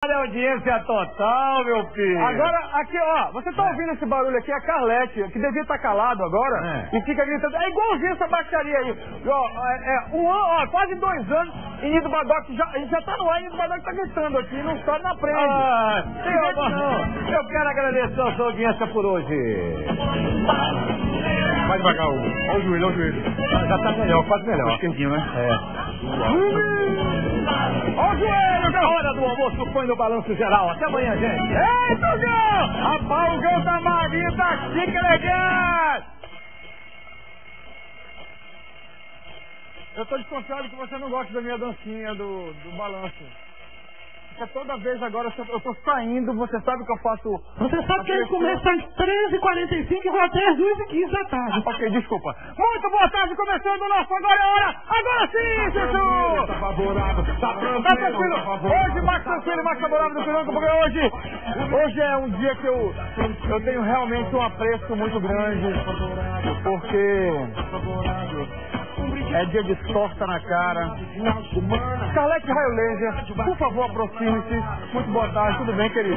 É audiência total, meu filho. Agora, aqui, ó, você tá ouvindo esse barulho aqui? É a Carlete, que devia estar calado agora, e fica gritando. É igualzinho essa baixaria aí. Ó, quase 2 anos, e Nido Badoc, a gente já tá no ar, e Nido Badoc tá gritando aqui, não sobe na frente. Eu quero agradecer a sua audiência por hoje. Vai devagar, olha o joelho, olha o joelho. Já tá melhor, quase melhor. Esquerdinho, né? Olha o joelho, a hora do almoço põe no balanço geral. Até amanhã, gente. Ei, Tugão! Rapaz, o Gão tá magrinho, tá chique, elegante! Eu tô desconfiado que você não gosta da minha dancinha do balanço. Porque toda vez agora eu tô saindo, você sabe que eu faço... Você sabe que ele começa às 13h45 e vai até às 2h15 da tarde. Ok, desculpa. Muito boa tarde, começando o nosso Agora é Hora. Agora sim, Chuchu! Tá favorável, Tá tranquilo. Hoje, Max tranquilo, Max favorável do Piranca, porque hoje é um dia que eu tenho realmente um apreço muito grande, porque é dia de torta na cara. Carlete Raio Laser, por favor, aproxime-se. Muito boa tarde, tudo bem, querido?